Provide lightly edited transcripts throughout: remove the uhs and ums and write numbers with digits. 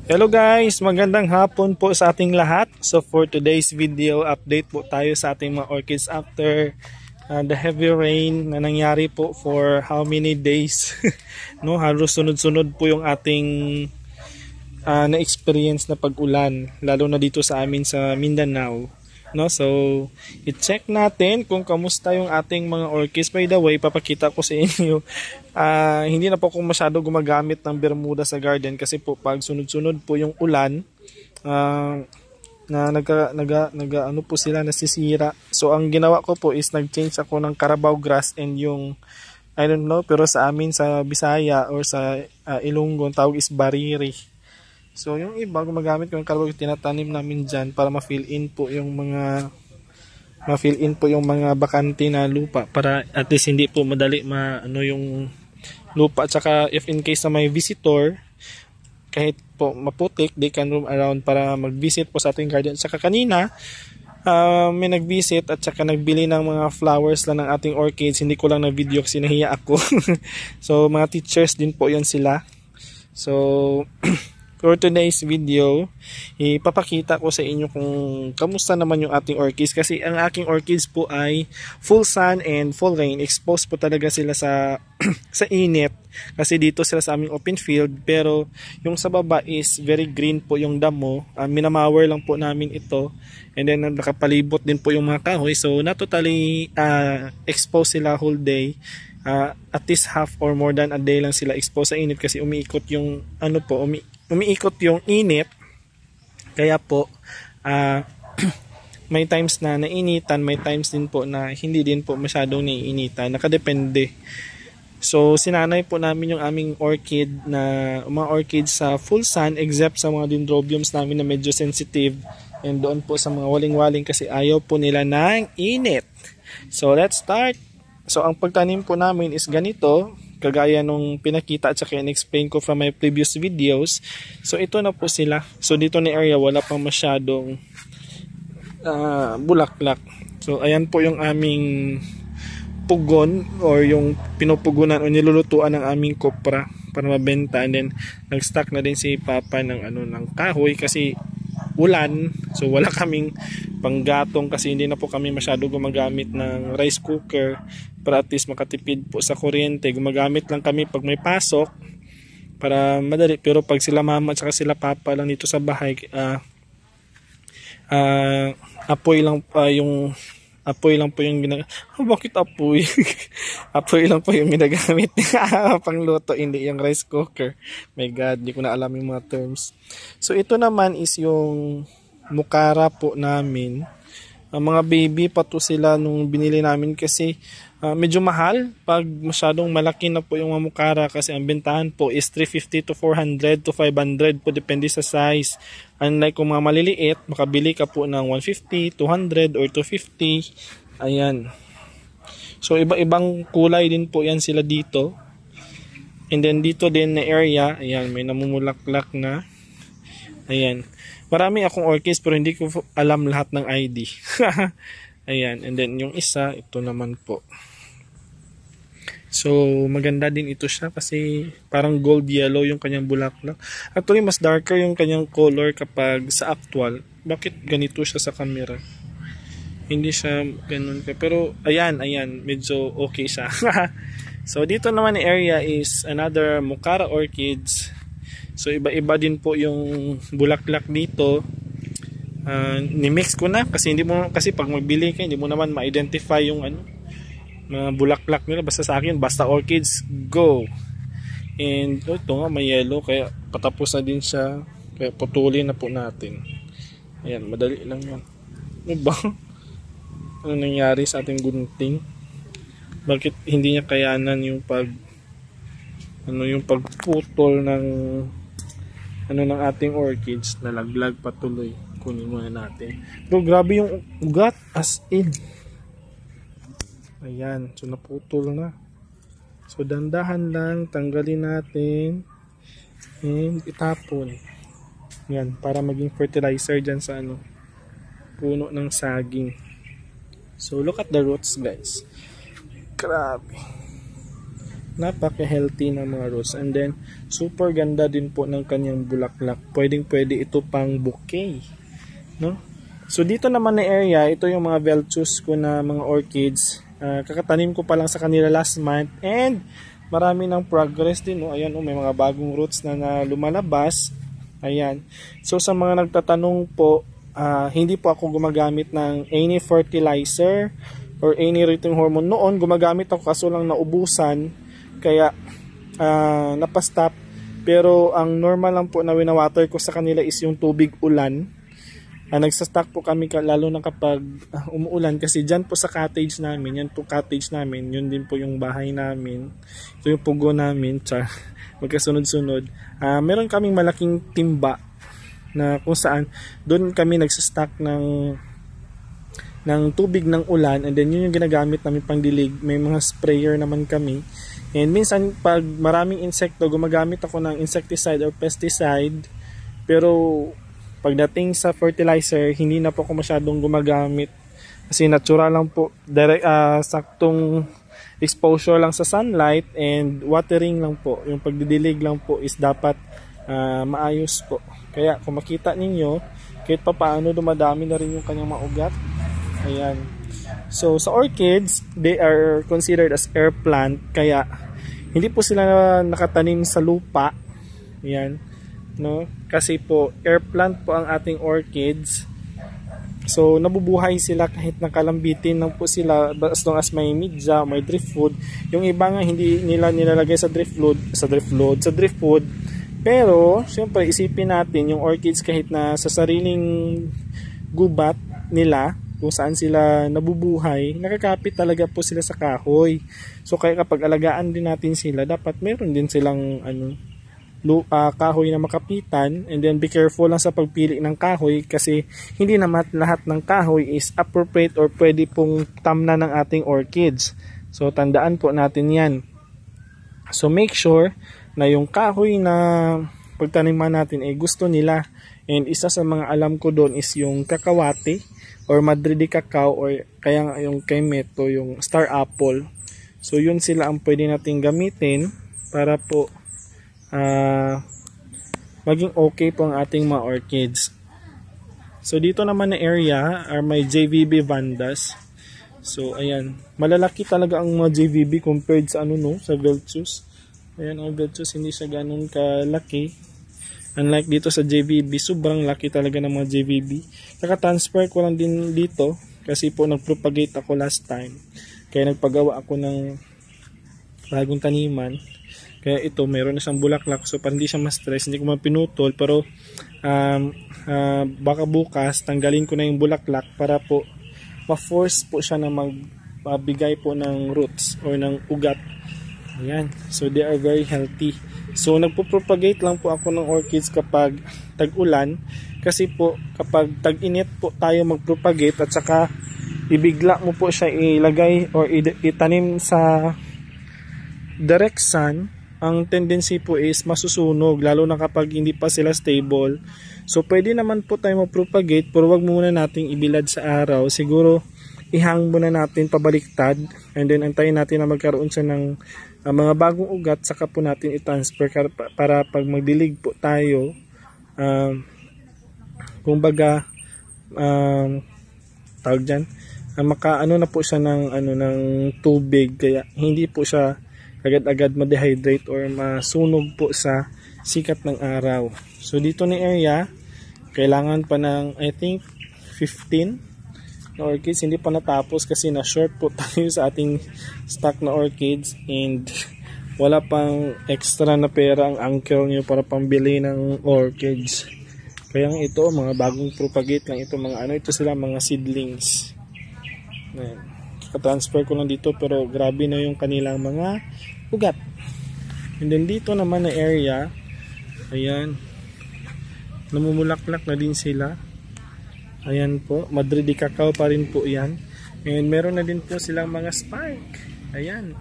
Hello guys, magandang hapon po sa ating lahat. So for today's video, update po tayo sa ating mga orchids after the heavy rain na nangyari po for how many days. No, halos sunod-sunod po yung ating na-experience na pag-ulan, lalo na dito sa amin sa Mindanao. No, so i-check natin kung kamusta yung ating mga orchids. By the way, papakita ko sa inyo. Hindi na po ako masyado gumagamit ng Bermuda sa garden kasi po pag sunod-sunod po yung ulan, na ano po sila, nasisira. So ang ginawa ko po is nag-change ako ng Carabao grass and yung I don't know, pero sa amin sa Bisaya or sa Ilonggo tawag is bariri. So yung iba gumagamit ko ng Carabao, tinatanim namin dyan para ma-fill in po yung mga bakante na lupa para at least hindi po madali yung lupa. At saka if in case na may visitor, kahit po maputik, they can roam around para mag-visit po sa ating garden. At saka kanina, may nag-visit at saka nagbili ng mga flowers lang ng ating orchids. Hindi ko lang na video kasi nahiya ako. So mga teachers din po yon sila. So for today's video, ipapakita ko sa inyo kung kamusta naman yung ating orchids. Kasi ang aking orchids po ay full sun and full rain. Exposed po talaga sila sa sa init. Kasi dito sila sa aming open field. Pero yung sa baba is very green po yung damo. Minamawer lang po namin ito. And then nakapalibot din po yung mga kahoy. So not totally exposed sila whole day. At least half or more than a day lang sila exposed sa init. Kasi umiikot yung umiikot yung init, kaya po may times na nainitan, may times din po na hindi din po masyadong naiinitan, nakadepende. So sinanay po namin yung aming mga orchid sa full sun, except sa mga dendrobiums namin na medyo sensitive, and doon po sa mga waling-waling kasi ayaw po nila ng init. So let's start. So ang pagtanim po namin is ganito, kagaya nung pinakita at saka in-explain ko from my previous videos. So ito na po sila. So dito na area wala pang masyadong bulaklak. So ayan po yung aming pugon or yung pinupugunan o nilulutuan ng aming kopra para mabenta. And then nag-stock na din si Papa ng ng kahoy kasi ulan. So wala kaming panggatong kasi hindi na po kami masyado gumagamit ng rice cooker para at least makatipid po sa kuryente. Gumagamit lang kami pag may pasok para madali. Pero pag sila mama at sila papa lang dito sa bahay, apoy lang po yung ginagamit. Bakit apoy? Apoy lang po yung ginagamit pangluto, hindi yung rice cooker. My God, di ko na alam yung mga terms. So ito naman is yung mukara po namin. Mga baby pa to sila nung binili namin kasi medyo mahal pag masyadong malaki na po yung mga mukara kasi ang bentahan po is 350 to 400 to 500 po, depende sa size. Unlike kung mga maliliit, makabili ka po ng 150, 200 or 250. Ayan. So iba-ibang kulay din po yan sila dito. And then dito din na area, ayan, may namumulaklak na. Ayan. Marami akong orchids pero hindi ko alam lahat ng ID. Ayan. And then yung isa, ito naman po. So maganda din ito siya kasi parang gold yellow yung kanyang bulaklak. Actually mas darker yung kanyang color kapag sa actual. Bakit ganito siya sa camera? Hindi siya ganun ka. Pero ayan, medyo okay siya. So dito naman na area is another Mukara orchids. So iba-iba din po yung bulaklak dito. Ni-mix ko na kasi kasi pag magbili ka hindi mo naman ma-identify yung mga bulaklak nila. Basta sa akin, basta orchids, go. And ito nga may yellow kaya patapos na din siya. Kaya putulin na po natin. Ayan, madali lang yan. Ano ba? Ano nangyari sa ating gunting? Bakit hindi niya kayanan yung pagputol ng ng ating orchids, nalaglag patuloy. Kunin muna natin. Pero grabe yung ugat as in. Ayan, so naputol na. So dandahan lang, tanggalin natin and itapon. Yan, para maging fertilizer dyan sa puno ng saging. So look at the roots guys. Grabe. napaka-healthy ng mga rose. And then, super ganda din po ng kanyang bulaklak. Pwedeng-pwede ito pang bouquet, no? So, dito naman na area, ito yung mga Velchus ko na mga orchids. Kakatanim ko pa lang sa kanila last month. And, marami ng progress din, no? Ayan, may mga bagong roots na lumalabas. Ayan. So, sa mga nagtatanong po, hindi po ako gumagamit ng any fertilizer or any rhythm hormone. Noon, gumagamit ako kaso lang naubusan. Kaya, napastop. Pero, ang normal lang po na winawater ko sa kanila is yung tubig ulan. Nagsastock po kami lalo na kapag umuulan kasi dyan po sa cottage namin, yan po cottage namin, yun din po yung bahay namin, ito yung pugo namin, magkasunod-sunod. Meron kaming malaking timba na kung saan doon kami nagsastock ng tubig ng ulan, and then yun yung ginagamit namin pang dilig. May mga sprayer naman kami, and minsan pag maraming insekto gumagamit ako ng insecticide or pesticide, pero pagdating sa fertilizer, hindi na po ako masyadong gumagamit kasi natural lang po, direct, saktong exposure lang sa sunlight and watering lang po. Yung pagdidilig lang po is dapat maayos po. Kaya kung makita ninyo, kahit pa paano dumadami na rin yung kanyang maugat. Ayan. So sa orchids, they are considered as air plant, kaya hindi po sila nakatanim sa lupa. Ayan. No? Kasi po air plant po ang ating orchids. So nabubuhay sila kahit nakalambitin lang po sila as long as may media, may driftwood. Yung iba nga hindi nila nilalagay sa driftwood. Pero syempre isipin natin yung orchids kahit na sa sariling gubat nila kung saan sila nabubuhay, nakakapit talaga po sila sa kahoy. So kaya kapag alagaan din natin sila, dapat meron din silang kahoy na makapitan, and then be careful lang sa pagpili ng kahoy kasi hindi naman lahat ng kahoy is appropriate or pwede pong tamna ng ating orchids. So tandaan po natin yan. So make sure na yung kahoy na pagtaniman natin ay gusto nila, and isa sa mga alam ko doon is yung kakawate or Madridi cacao, or kaya yung kaymeto, yung star apple. So yun sila ang pwede nating gamitin para po maging okay po ang ating mga orchids. So dito naman na area are may JVB vandas. So ayan, malalaki talaga ang mga JVB compared sa sa Velchus. Ayan, ang Velchus hindi siya ganun kalaki. Unlike dito sa JVB, sobrang laki talaga ng mga JVB. Kaka-transfer ko lang din dito kasi po nag-propagate ako last time. Kaya nagpagawa ako ng bagong taniman. Kaya ito, mayroon na siyang bulaklak. So, para hindi siya ma-stress, hindi ko mapinutol. Pero, baka bukas, tanggalin ko na yung bulaklak para po, ma-force po siya na magbigay po ng roots or ng ugat. Ayan. So, they are very healthy. So, nagpo-propagate lang po ako ng orchids kapag tag-ulan. Kasi po, kapag tag-init po tayo mag-propagate at saka ibigla mo po siya ilagay or itanim sa direct sun, ang tendency po is masusunog, lalo na kapag hindi pa sila stable. So pwede naman po tayo mag-propagate, pero wag muna nating ibilad sa araw. Siguro ihang muna natin pabaliktad, and then antayin natin na magkaroon siya ng mga bagong ugat, saka po natin i-transfer para pag magdilig po tayo, kumbaga tawag dyan, makaano na po siya ng tubig, kaya hindi po siya agad-agad ma-dehydrate or masunog po sa sikat ng araw. So dito na area, kailangan pa ng I think 15 na orchids. Hindi pa natapos kasi na-short po tayo sa ating stock na orchids, and wala pang extra na pera ang uncle nyo para pambili ng orchids. Kaya ito, mga bagong propagate lang ito, ito sila mga seedlings. Transfer ko lang dito, pero grabe na yung kanilang mga ugat. And then dito naman na area, ayan, namumulaklak na din sila. Ayan po, Madridi cacao pa rin po yan. And meron na din po silang mga spike. Ayan.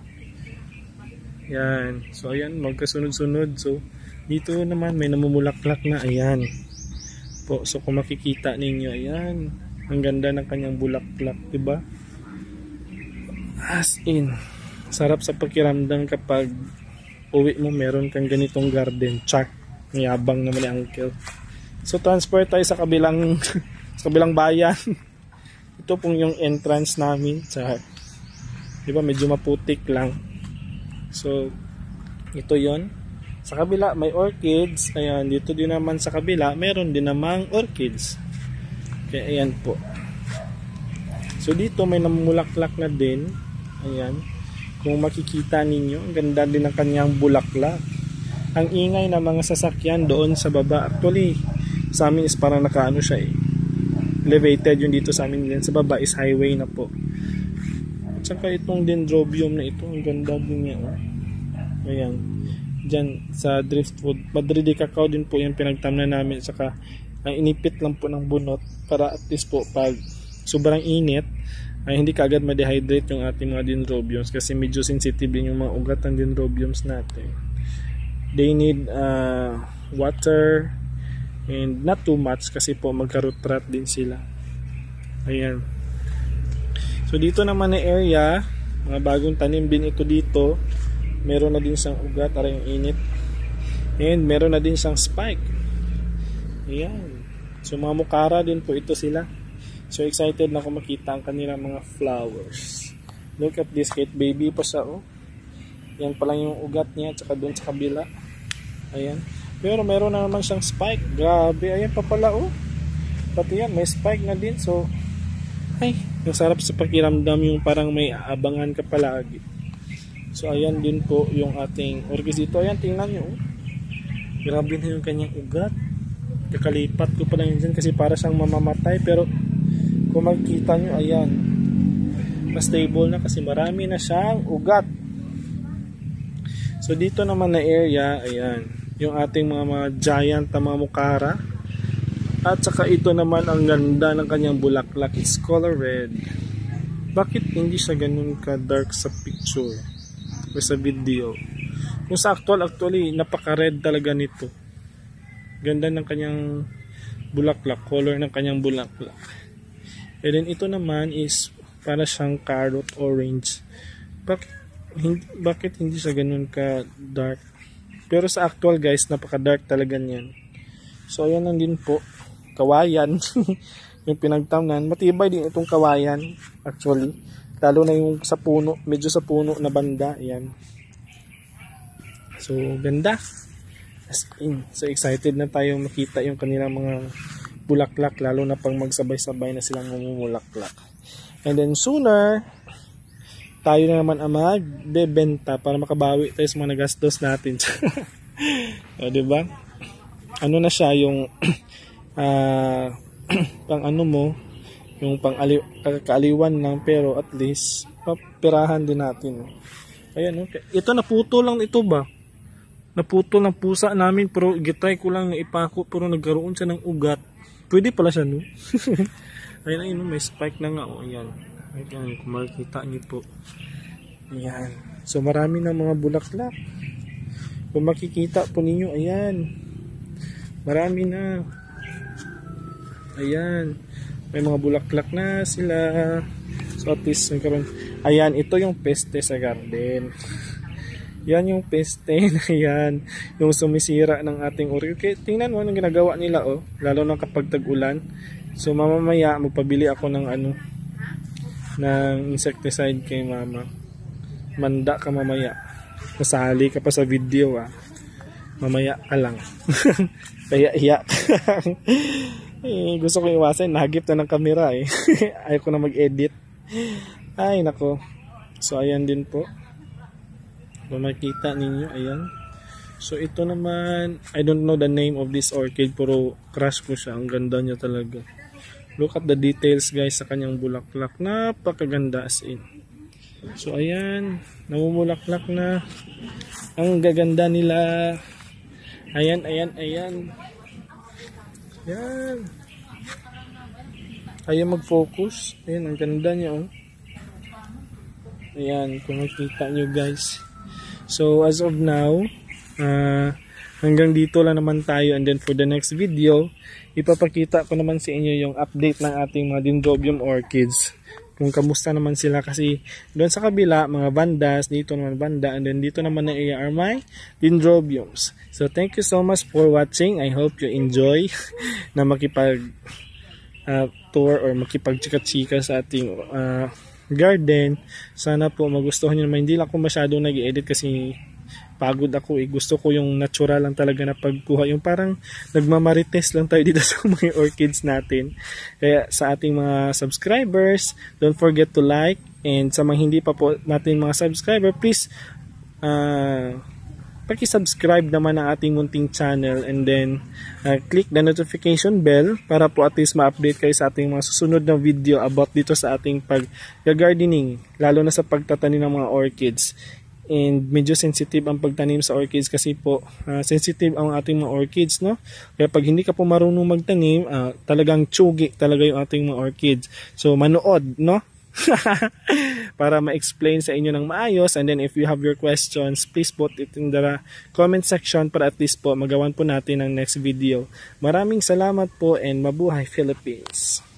Ayan. So ayan, magkasunod-sunod. So dito naman may namumulaklak na. Ayan po. So kung makikita ninyo, ayan, ang ganda ng kanyang bulaklak, diba? As in, Sarap sa pakiramdam kapag uwi mo meron kang ganitong garden. Chak, yabang naman ni uncle. So transfer tayo sa kabilang sa kabilang bayan. Ito pong yung entrance namin sa, di ba, medyo maputik lang. So ito yon. Sa kabila may orchids. Ayan, dito din naman sa kabila meron din namang orchids. Kaya ayan po. So dito may namulaklak na din. Ayan. Kung makikita ninyo, ang ganda din ng kanyang bulaklak. Ang ingay ng mga sasakyan doon sa baba. Actually, sa amin is parang nakaano siya eh. Elevated yung dito sa amin din. Sa baba is highway na po. At saka itong dendrobium na ito, ang ganda din niya. Oh. Ayan. Diyan sa driftwood. Madrid cacao din po yung pinagtamnan namin. Saka ang inipit lang po ng bunot para at least po pag sobrang init ay hindi kaagad ma-dehydrate yung ating mga dendrobiums kasi medyo sensitive din yung mga ugat ng dendrobiums natin. They need water and not too much kasi po magka-root rot din sila. Ayan. So dito naman na area, mga bagong tanim din ito dito. Meron na din siyang ugat para yung init. And meron na din siyang spike. Ayan. So mga mukara din po ito sila. So excited na ako makita ang kanilang mga flowers. Look at this, kahit baby pa siya oh. Yan pa lang yung ugat niya at saka doon sa kabila. Ayan. Pero meron na naman siyang spike. Grabe, ayan pa pala oh. Pati yan, may spike na din. So, ay, yung sarap sa pakiramdam yung parang may aabangan ka palagi. So ayan din po yung ating orchids dito. Ayan, tingnan nyo oh. Grabe na yung kanyang ugat. Nakalipat ko pa lang yun dyan kasi para siyang mamamatay. Pero kung makikita nyo, ayan, mas stable na kasi marami na siyang ugat. So dito naman na area, ayan, yung ating mga giant na mga mukara. At saka ito naman ang ganda ng kanyang bulaklak. It's color red. Bakit hindi siya ganun ka dark sa picture o sa video? Kung sa actually napaka-red talaga nito. Ganda ng kanyang bulaklak, color ng kanyang bulaklak. And then ito naman is para siyang carrot orange. Bakit hindi siya ganun ka dark? Pero sa actual guys, napaka-dark talaga niyan. So ayan lang din po, kawayan. Yung pinagtamnan, matibay din itong kawayan actually. Lalo na yung sa puno, medyo sa puno na banda, ayan. So ganda. So excited na tayo makita yung kanilang mga bulaklak, lalo na pang magsabay-sabay na silang mamumulaklak. And then sooner, tayo na naman ang magbebenta para makabawi tayo sa mga nagastos natin. O, diba? Ano na siya yung pang ano mo, yung pang kaaliwan lang, pero at least papirahan din natin. Ayan, okay. Ito naputo lang ito ba? Naputo ng pusa namin pero gitry ko lang na ipako pero nagkaroon siya ng ugat. Pwede pala siya no? Ayun ayun, may spike na nga. O ayan. Ayan, kung makikita niyo po. Ayan. So marami na mga bulaklak. Kung makikita po ninyo, ayan. Marami na. Ayan. May mga bulaklak na sila. So at least nagkaroon. Ayan, ito yung peste sa garden. Yan yung peste na yan, yung sumisira ng ating orchid. Okay, tingnan mo anong ginagawa nila oh, lalo na kapag tag-ulan. So mamamaya magpabili ako ng ng insecticide kay mama. Manda ka mamaya. Masali ka pa sa video ah. Mamaya ka lang. Kaya eh, gusto ko iwasan, nahagip na ng camera eh. Ayaw ko na mag-edit. Ay nako. So ayan din po. Kung makikita ninyo, ayan. So ito naman, I don't know the name of this orchid, pero crush ko siya. Ang ganda niya talaga. Look at the details guys sa kanyang bulaklak. Napakaganda as in. So ayan, namumulaklak na. Ang gaganda nila. Ayan, ayan, ayan. Ayan. Ayaw mag-focus. Ayan, ang ganda niya oh. Ayan, kung makikita nyo guys. So as of now, hanggang dito lang naman tayo, and then for the next video, ipapakita ko naman sa inyo yung update ng ating mga dendrobium orchids. kung kamusta naman sila, kasi doon sa kabila mga bandas, dito naman banda, and then dito naman na area are my dendrobiums. So thank you so much for watching. I hope you enjoy na makipag tour or makipag-chika-chika sa ating garden. Sana po magustuhan niyo naman. Hindi lang ako masyadong nag-edit kasi pagod ako eh. Gusto ko yung natural lang talaga na pagkuha. Yung parang nagmamarites lang tayo dito sa mga orchids natin. Kaya sa ating mga subscribers, don't forget to like. And sa mga hindi pa po natin mga subscriber, please paki-subscribe naman ang ating munting channel, and then click the notification bell para po at least ma-update kayo sa ating mga susunod na video about dito sa ating pag-gardening, lalo na sa pagtatanim ng mga orchids. And medyo sensitive ang pagtanim sa orchids kasi po sensitive ang ating mga orchids, no? Kaya pag hindi ka po marunong magtanim, talagang tsugi talaga yung ating mga orchids. So manood, no? Para ma-explain sa inyo ng maayos, and then if you have your questions, please put it in the comment section para at least po magawan po natin ang next video. Maraming salamat po, and mabuhay Philippines!